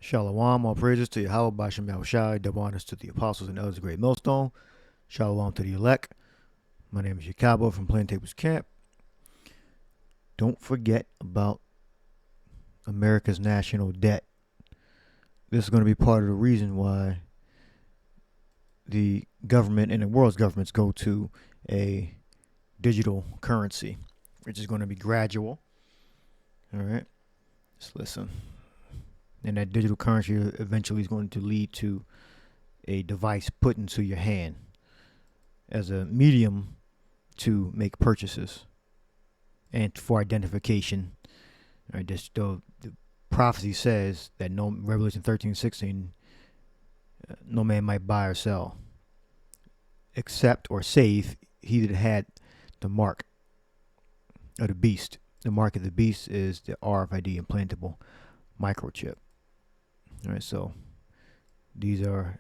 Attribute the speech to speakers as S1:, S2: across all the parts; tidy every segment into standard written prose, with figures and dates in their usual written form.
S1: Shalom, all praises to Yahweh Bashem Yahushai, double honors to the apostles and elders of the great millstone. Shalom to the elect. My name is Yakabo from Plain Tables Camp. Don't forget about America's national debt. This is going to be part of the reason why the government and the world's governments go to a digital currency, which is going to be gradual. All right, just listen. And that digital currency eventually is going to lead to a device put into your hand as a medium to make purchases and for identification. All right, the prophecy says that no, Revelation 13:16, no man might buy or sell except or save he that had the mark of the beast. The mark of the beast is the RFID implantable microchip. All right, so these are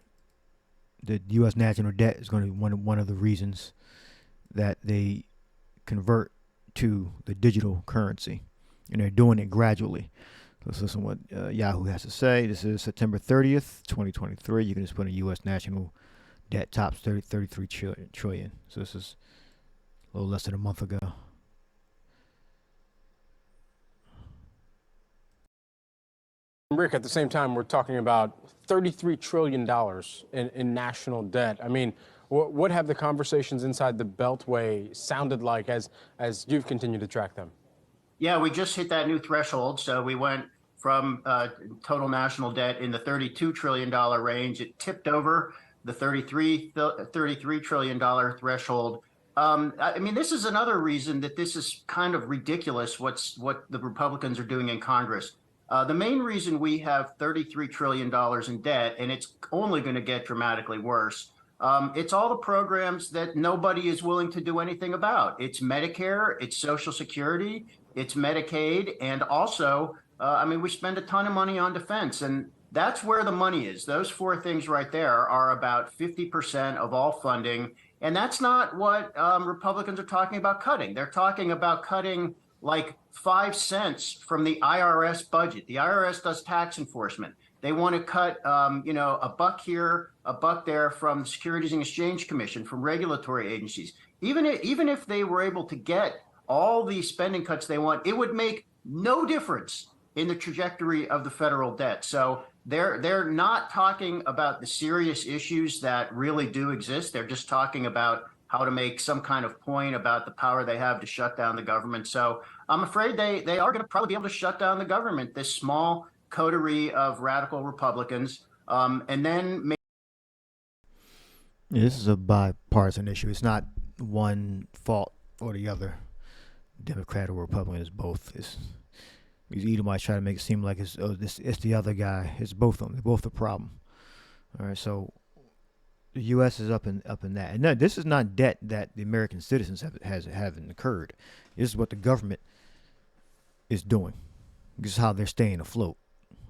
S1: the U.S. national debt is going to be one of the reasons that they convert to the digital currency, and they're doing it gradually. Let's listen to what Yahoo has to say. This is September 30th, 2023. You can just put in U.S. national debt tops 33 trillion. So this is a little less than a month ago.
S2: Rick, at the same time, we're talking about $33 trillion in national debt. I mean, what have the conversations inside the Beltway sounded like as you've continued to track them?
S3: Yeah, we just hit that new threshold. So we went from total national debt in the $32 trillion range. It tipped over the $33 trillion threshold. I mean, this is another reason that this is kind of ridiculous what the Republicans are doing in Congress. The main reason we have $33 trillion in debt, and it's only going to get dramatically worse, it's all the programs that nobody is willing to do anything about. It's Medicare, it's Social Security, it's Medicaid, and also, I mean, we spend a ton of money on defense, and that's where the money is. Those four things right there are about 50% of all funding, and that's not what Republicans are talking about cutting. They're talking about cutting like 5 cents from the IRS budget. The IRS does tax enforcement. They want to cut, a buck here, a buck there from the Securities and Exchange Commission, from regulatory agencies. Even if they were able to get all the spending cuts they want, it would make no difference in the trajectory of the federal debt. So they're not talking about the serious issues that really do exist. They're just talking about how to make some kind of point about the power they have to shut down the government. So I'm afraid they are going to probably be able to shut down the government, this small coterie of radical Republicans, and then
S1: Yeah, this is a bipartisan issue. It's not one fault or the other. Democrat or Republican, is both. These Edomites try to make it seem like it's the other guy. It's both of them. They're both the problem. All right, so the U.S. is up in that, and no, this is not debt that the American citizens haven't incurred. This is what the government is doing. This is how they're staying afloat.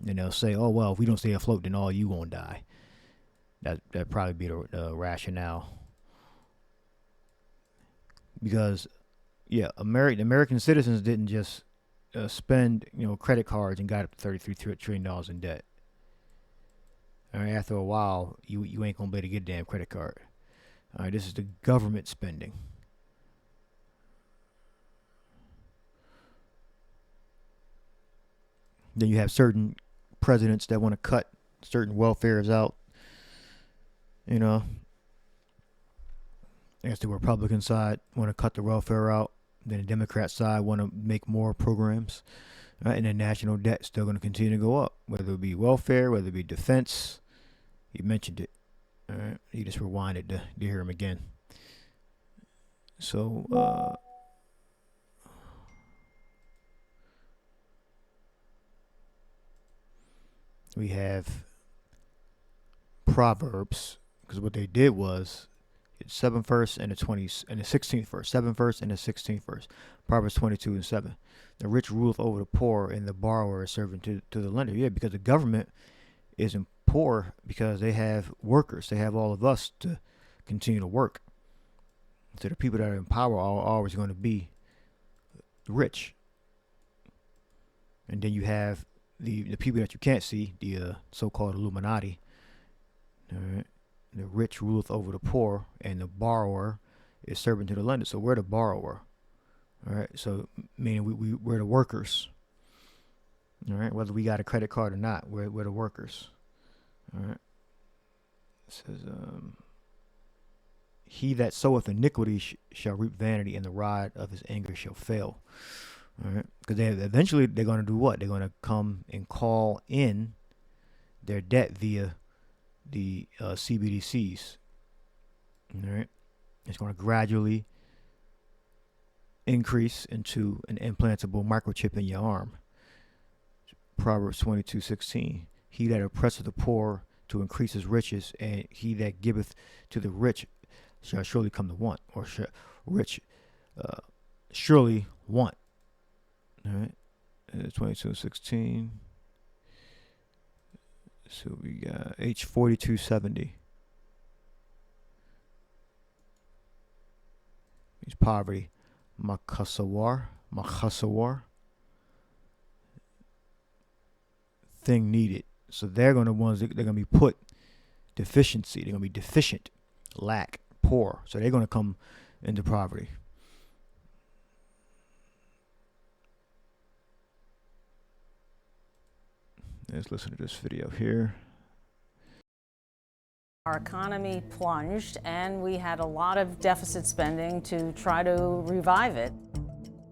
S1: And they'll say, "Oh well, if we don't stay afloat, then all you gonna die." That'd probably be the rationale. Because, yeah, American citizens didn't just spend credit cards and got up to $33 trillion in debt. All right, after a while, you ain't gonna be able to get a damn credit card. All right, this is the government spending. Then you have certain presidents that want to cut certain welfares out. I guess the Republican side want to cut the welfare out. Then the Democrat side want to make more programs. Right? And the national debt is still going to continue to go up, whether it be welfare, whether it be defense. He mentioned it. All right, he just rewinded to hear him again. So, we have Proverbs, because what they did was it's 7th verse and the 20th and the 16th verse, 7th verse and the 16th verse. Proverbs 22:7. The rich ruleth over the poor, and the borrower is servant to the lender. Yeah, because the government isn't poor because they have workers. They have all of us to continue to work. So the people that are in power are always going to be rich. And then you have the people that you can't see, the so-called Illuminati, all right, the rich ruleth over the poor, and the borrower is servant to the lender. So we're the borrower, all right. So meaning we're the workers, all right. Whether we got a credit card or not, we're the workers, all right. It says, he that soweth iniquity shall reap vanity, and the rod of his anger shall fail. All right, because eventually they're going to do what? They're going to come and call in their debt via the CBDCs. All right, it's going to gradually increase into an implantable microchip in your arm. Proverbs 22:16. He that oppresseth the poor to increase his riches, and he that giveth to the rich shall surely come to want, or surely want. All right, 22:16. So we got H4270. Means poverty. Makasawar. Thing needed. So they're going to they're going to be put deficiency. They're going to be deficient, lack, poor. So they're going to come into poverty. Let's listen to this video here.
S4: Our economy plunged, and we had a lot of deficit spending to try to revive it.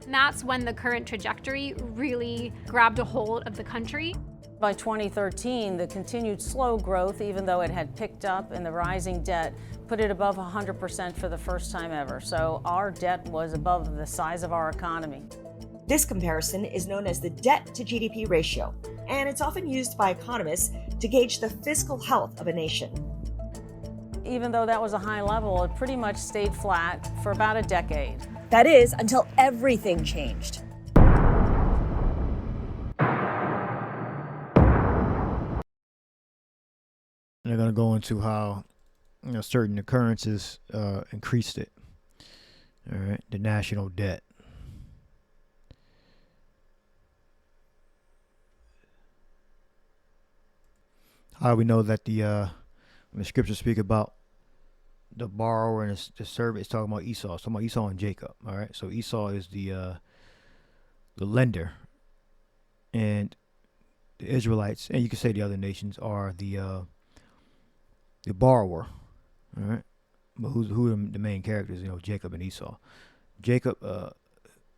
S5: And that's when the current trajectory really grabbed a hold of the country.
S4: By 2013, the continued slow growth, even though it had picked up, and the rising debt put it above 100% for the first time ever. So our debt was above the size of our economy.
S6: This comparison is known as the debt to GDP ratio, and it's often used by economists to gauge the fiscal health of a nation.
S4: Even though that was a high level, it pretty much stayed flat for about a decade.
S6: That is, until everything changed.
S1: They're going to go into how certain occurrences increased it. All right, the national debt. How do we know that when the scriptures speak about the borrower and the servant, it's talking about Esau. It's talking about Esau and Jacob. All right, so Esau is the lender, and the Israelites, and you could say the other nations, are the borrower. All right, but who are the main characters? Jacob and Esau. Jacob,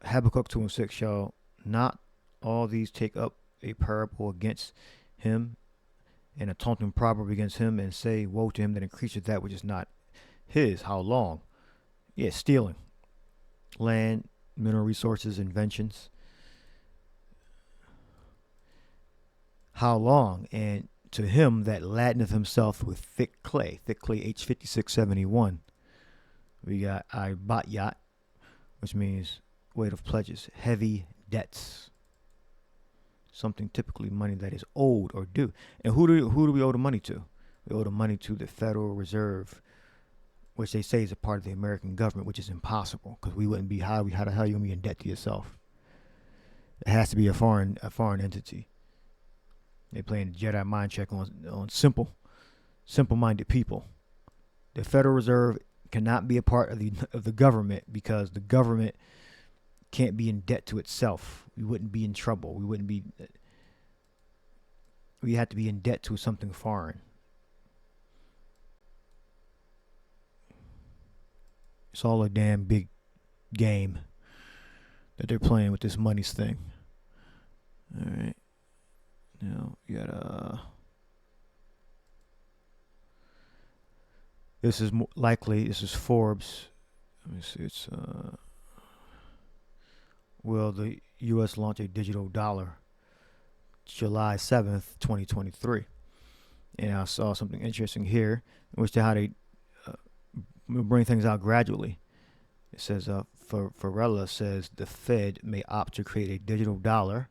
S1: Habakkuk 2:6, shall not all these take up a parable against him, and a taunting proverb against him, and say, woe to him that increaseth that which is not his. How long? Yeah, stealing. Land, mineral resources, inventions. How long? And to him that laddeneth himself with thick clay H5671. We got Ibatyat, which means weight of pledges, heavy debts. Something typically money that is owed or due. And who do we owe the money to? We owe the money to the Federal Reserve, which they say is a part of the American government, which is impossible, because we wouldn't be how the hell are you gonna be in debt to yourself? It has to be a foreign entity. They're playing the Jedi mind check on simple-minded people. The Federal Reserve cannot be a part of the government, because the government can't be in debt to itself. We wouldn't be in trouble. We have to be in debt to something foreign. It's all a damn big game that they're playing with this monies thing. All right. Now you got this is this is Forbes. Let me see. It's will the U.S. launch a digital dollar July 7th, 2023? And I saw something interesting here, which to how they bring things out gradually. It says, Farella says the Fed may opt to create a digital dollar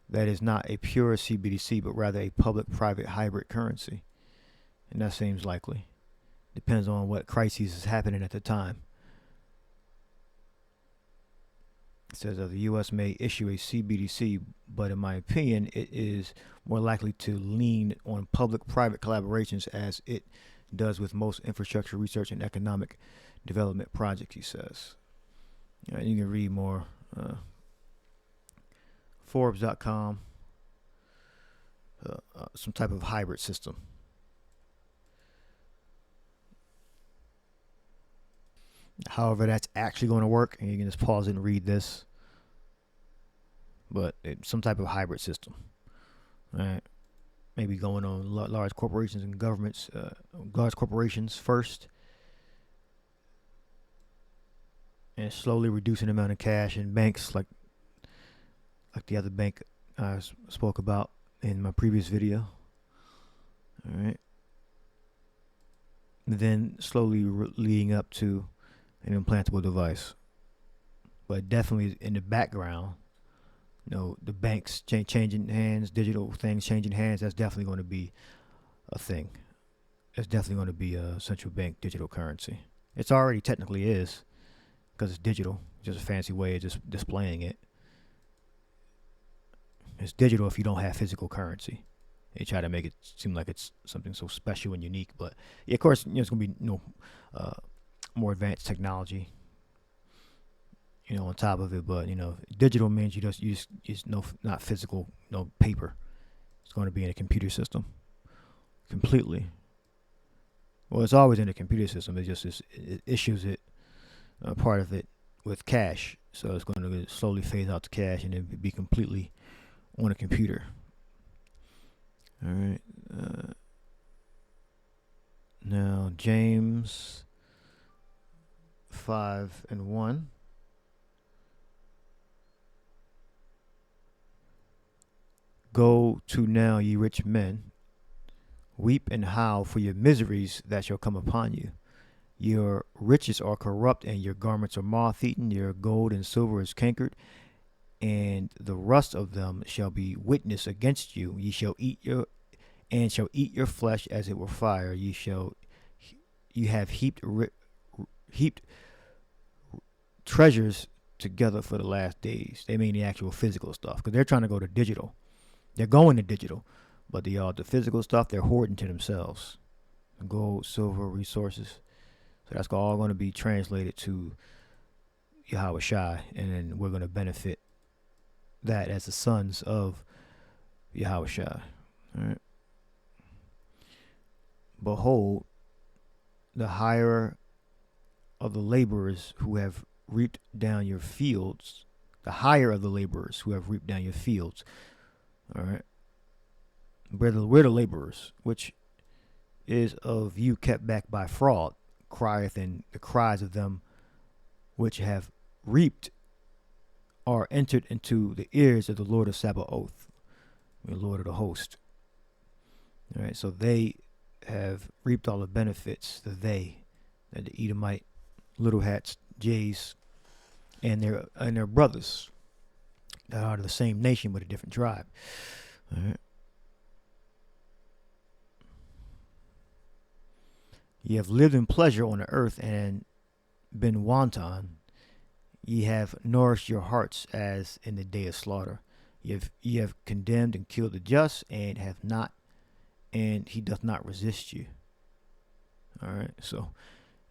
S1: that is not a pure CBDC, but rather a public-private hybrid currency. And that seems likely. Depends on what crisis is happening at the time. It says the U.S. may issue a CBDC, but in my opinion, it is more likely to lean on public-private collaborations as it does with most infrastructure research and economic development projects, he says. You can read more. Forbes.com. Some type of hybrid system. However, that's actually going to work, and you can just pause it and read this. But it's some type of hybrid system, right? Maybe going on large corporations and governments, large corporations first, and slowly reducing the amount of cash in banks, like the other bank I spoke about in my previous video. All right. Then slowly leading up to an implantable device. But definitely in the background, the banks changing hands, digital things changing hands, that's definitely going to be a thing. It's definitely going to be a central bank digital currency. It's already technically is, because it's digital, just a fancy way of just displaying it. It's digital if you don't have physical currency. They try to make it seem like it's something so special and unique, but yeah, of course, it's going to be more advanced technology, on top of it. But digital means you just not physical, no paper. It's going to be in a computer system, completely. Well, it's always in a computer system. It issues it, part of it, with cash. So it's going to slowly phase out the cash and then be completely on a computer. All right. Now James 5:1. Go to now, ye rich men, weep and howl for your miseries that shall come upon you. Your riches are corrupt, and your garments are moth-eaten. Your gold and silver is cankered, and the rust of them shall be witness against you. Ye shall eat your flesh as it were fire. You have heaped treasures together for the last days. They mean the actual physical stuff, because they're trying to go to digital. They're going to digital, but the physical stuff they're hoarding to themselves. Gold, silver, resources. So that's all going to be translated to Yahweh Shai, and then we're going to benefit that as the sons of Yahweh Shai. All right. Behold, the hire of the laborers who have reaped down your fields. The hire of the laborers who have reaped down your fields. All right. We're the laborers, which is of you kept back by fraud, crieth, and the cries of them which have reaped are entered into the ears of the Lord of Sabaoth, the Lord of the host. All right, so they have reaped all the benefits, the Edomite, little hats, Jays, and their brothers that are the same nation but a different tribe. All right. Ye have lived in pleasure on the earth and been wanton. Ye have nourished your hearts as in the day of slaughter. Ye have condemned and killed the just, and he doth not resist you. All right. So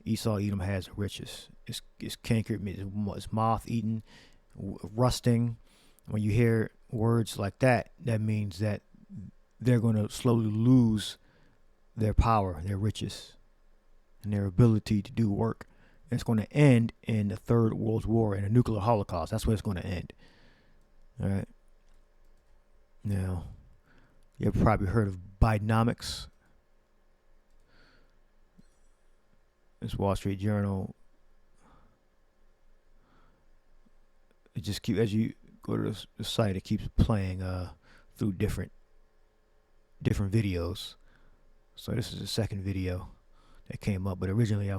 S1: Esau, Edom has riches. It's cankered, it's moth-eaten, rusting. When you hear words like that, that means that they're going to slowly lose their power, their riches, and their ability to do work. And it's going to end in the Third World War and a nuclear holocaust. That's where it's going to end. All right. Now, you've probably heard of Bidenomics. This Wall Street Journal. It just keeps, as you go to the site, it keeps playing through different videos. So this is the second video that came up, but originally I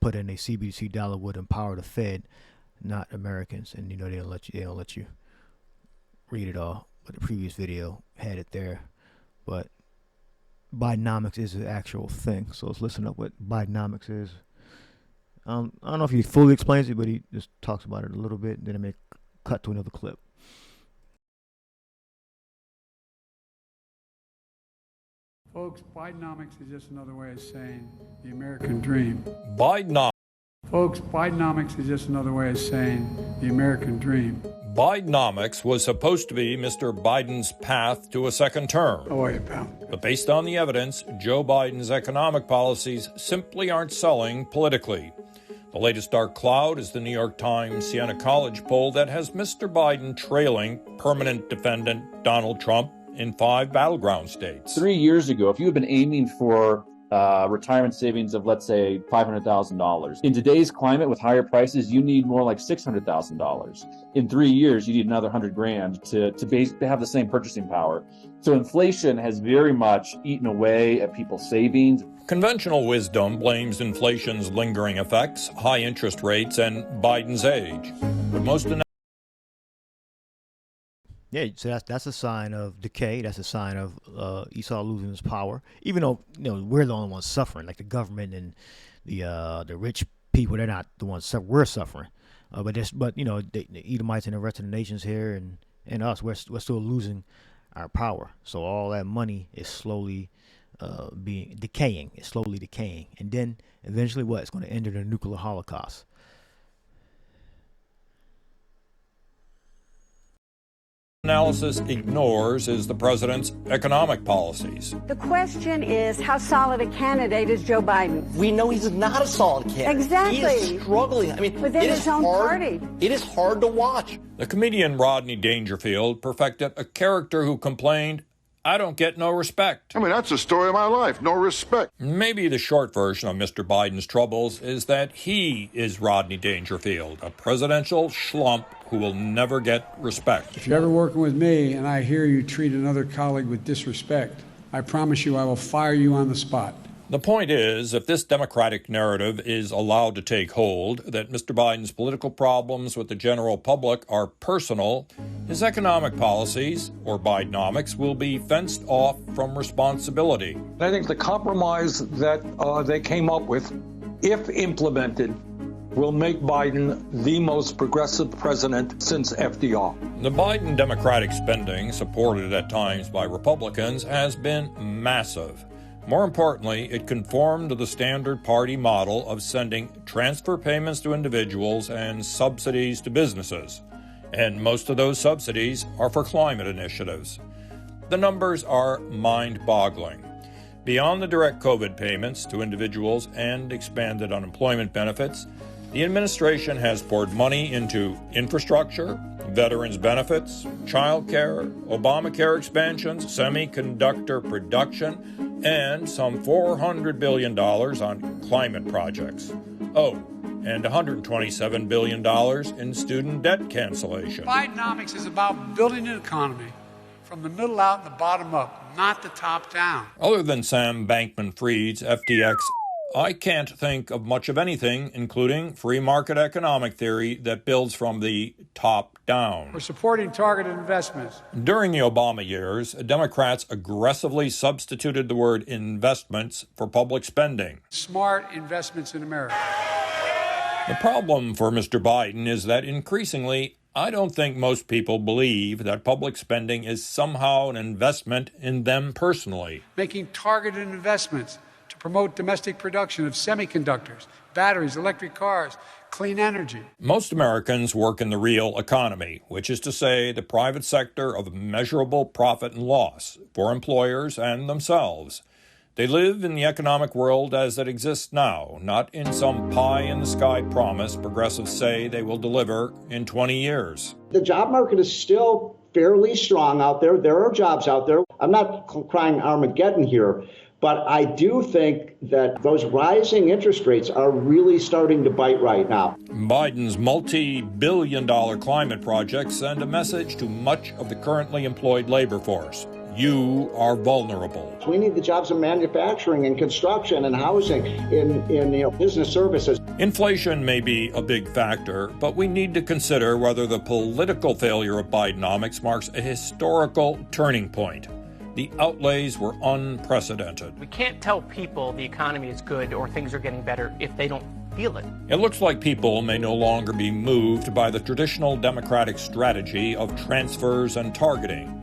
S1: put in a CBDC dollar would empower the Fed, not Americans, and they don't let you read it all. But the previous video had it there. But Bidenomics is an actual thing, so let's listen up what Bidenomics is. I don't know if he fully explains it, but he just talks about it a little bit. Then I make cut to another clip.
S7: Folks, Bidenomics is just another way of saying the American dream. Folks, Bidenomics is just another way of saying the American dream.
S8: Bidenomics was supposed to be Mr. Biden's path to a second term.
S7: How are you, pal?
S8: But based on the evidence, Joe Biden's economic policies simply aren't selling politically. The latest dark cloud is the New York Times Siena College poll that has Mr. Biden trailing permanent defendant Donald Trump in 5 battleground states.
S9: 3 years ago, if you had been aiming for retirement savings of, let's say, $500,000. In today's climate with higher prices, you need more like $600,000. In 3 years, you need another $100,000 to have the same purchasing power. So inflation has very much eaten away at people's savings.
S8: Conventional wisdom blames inflation's lingering effects, high interest rates, and Biden's age. But most
S1: Yeah, so that's a sign of decay. That's a sign of Esau losing his power. Even though we're the only ones suffering, like the government and the rich people, they're not the ones suffering. We're suffering. But the Edomites and the rest of the nations here and us, we're still losing our power. So all that money is slowly decaying. It's slowly decaying, and then eventually, it's going to end in a nuclear holocaust.
S8: analysis ignores is the president's economic policies.
S10: The question is, how solid a candidate is Joe Biden?
S11: We know he's not a solid candidate.
S10: Exactly.
S11: He is struggling. I mean,
S10: within his own party.
S11: It is hard to watch.
S8: The comedian Rodney Dangerfield perfected a character who complained, "I don't get no respect."
S12: I mean, that's the story of my life, no respect.
S8: Maybe the short version of Mr. Biden's troubles is that he is Rodney Dangerfield, a presidential schlump who will never get respect.
S7: If you're ever working with me and I hear you treat another colleague with disrespect, I promise you I will fire you on the spot.
S8: The point is, if this Democratic narrative is allowed to take hold, that Mr. Biden's political problems with the general public are personal, his economic policies, or Bidenomics, will be fenced off from responsibility.
S13: I think the compromise that they came up with, if implemented, will make Biden the most progressive president since FDR.
S8: The Biden Democratic spending, supported at times by Republicans, has been massive. More importantly, it conformed to the standard party model of sending transfer payments to individuals and subsidies to businesses. And most of those subsidies are for climate initiatives. The numbers are mind-boggling. Beyond the direct COVID payments to individuals and expanded unemployment benefits, the administration has poured money into infrastructure, veterans benefits, child care, Obamacare expansions, semiconductor production, and some $400 billion on climate projects. Oh, and $127 billion in student debt cancellation.
S7: Bidenomics is about building an economy from the middle out and the bottom up, not the top down.
S8: Other than Sam Bankman-Fried's FTX, I can't think of much of anything, including free market economic theory that builds from the top down.
S7: We're supporting targeted investments.
S8: During the Obama years, Democrats aggressively substituted the word investments for public spending.
S7: Smart investments in America.
S8: The problem for Mr. Biden is that increasingly, I don't think most people believe that public spending is somehow an investment in them personally.
S7: Making targeted investments to promote domestic production of semiconductors, batteries, electric cars, clean energy.
S8: Most Americans work in the real economy, which is to say the private sector of measurable profit and loss for employers and themselves. They live in the economic world as it exists now, not in some pie-in-the-sky promise progressives say they will deliver in 20 years.
S14: The job market is still fairly strong out there. There are jobs out there. I'm not crying Armageddon here, but I do think that those rising interest rates are really starting to bite right now.
S8: Biden's multi-billion-dollar climate projects send a message to much of the currently employed labor force. You are vulnerable.
S14: We need the jobs in manufacturing and construction and housing, in business services.
S8: Inflation may be a big factor, but we need to consider whether the political failure of Bidenomics marks a historical turning point. The outlays were unprecedented.
S15: We can't tell people the economy is good or things are getting better if they don't
S11: feel it.
S8: It looks like people may no longer be moved by the traditional Democratic strategy of transfers and targeting.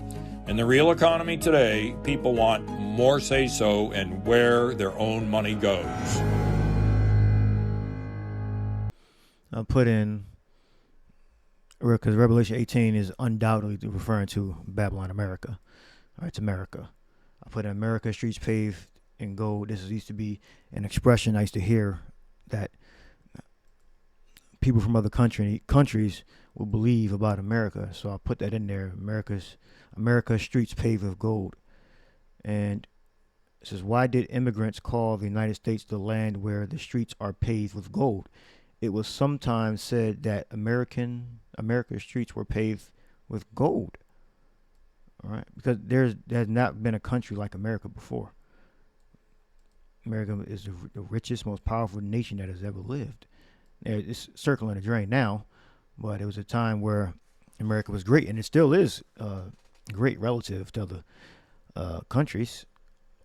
S8: In the real economy today, people want more say-so in where their own money goes.
S1: I'll put in, because Revelation 18 is undoubtedly referring to Babylon, America. All right, it's America. I put in America, streets paved in gold. This used to be an expression I used to hear that people from other countries will believe about America. So I put that in there. America, streets paved with gold. And it says, why did immigrants call the United States the land where the streets are paved with gold? It was sometimes said that America's streets were paved with gold. All right, because there's not been a country like America before. America is the richest, most powerful nation that has ever lived. It's circling the drain now, but it was a time where America was great, and it still is great relative to other countries,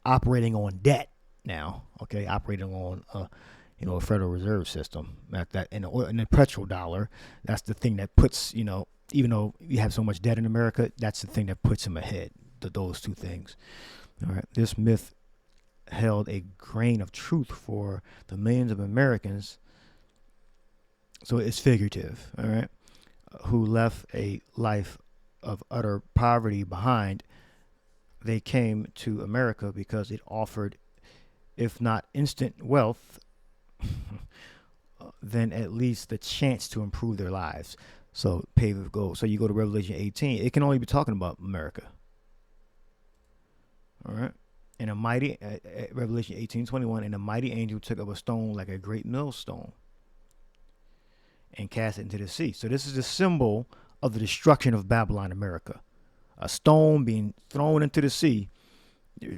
S1: operating on debt now. Okay, operating on a Federal Reserve System, that and the petrodollar. That's the thing that puts, even though you have so much debt in America, that's the thing that puts them ahead. Those two things. All right, this myth held a grain of truth for the millions of Americans. So it's figurative. All right, who left a life of utter poverty behind. They came to America because it offered, if not instant wealth, then at least the chance to improve their lives. So paved with gold. So you go to Revelation 18, it can only be talking about America. All right. And a mighty, Revelation 18:21, and a mighty angel took up a stone like a great millstone and cast it into the sea. So this is the symbol of the destruction of Babylon, America. A stone being thrown into the sea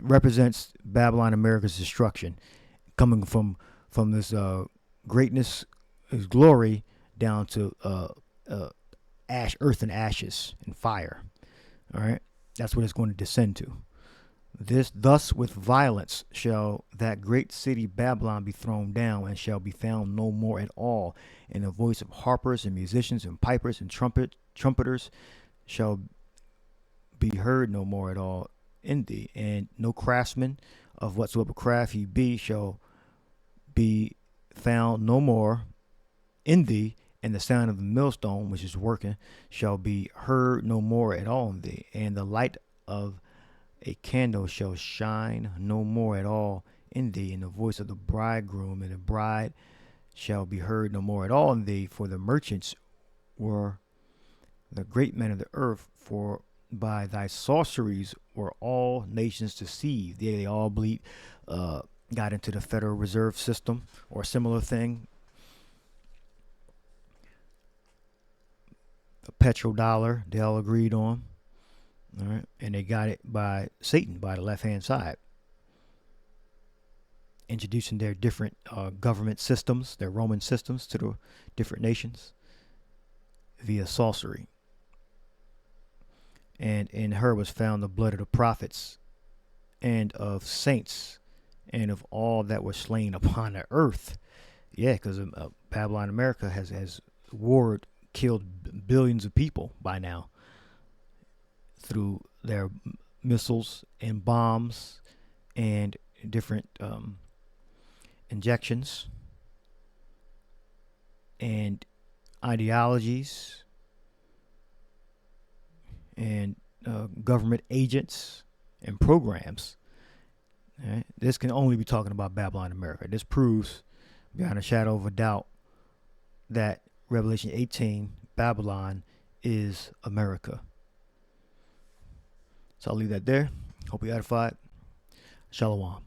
S1: represents Babylon, America's destruction, coming from this greatness, his glory, down to earth and ashes and fire. All right, that's what it's going to descend to. Thus with violence shall that great city Babylon be thrown down, and shall be found no more at all. And the voice of harpers and musicians and pipers and trumpeters shall be heard no more at all in thee. And no craftsman of whatsoever craft he be shall be found no more in thee. And the sound of the millstone, which is working, shall be heard no more at all in thee. And the light of a candle shall shine no more at all in thee. And the voice of the bridegroom and the bride shall be heard no more at all in thee. For the merchants were the great men of the earth, for by thy sorceries were all nations deceived. They all got into the Federal Reserve System or a similar thing. The petrodollar they all agreed on. All right, and they got it by Satan, by the left-hand side, introducing their different government systems, their Roman systems, to the different nations via sorcery. And in her was found the blood of the prophets and of saints and of all that were slain upon the earth. Yeah, because Babylon, America has killed billions of people by now through their missiles and bombs and different injections and ideologies and government agents and programs. Right? This can only be talking about Babylon, America. This proves beyond a shadow of a doubt that Revelation 18, Babylon, is America. So I'll leave that there. Hope you edified. Shalom.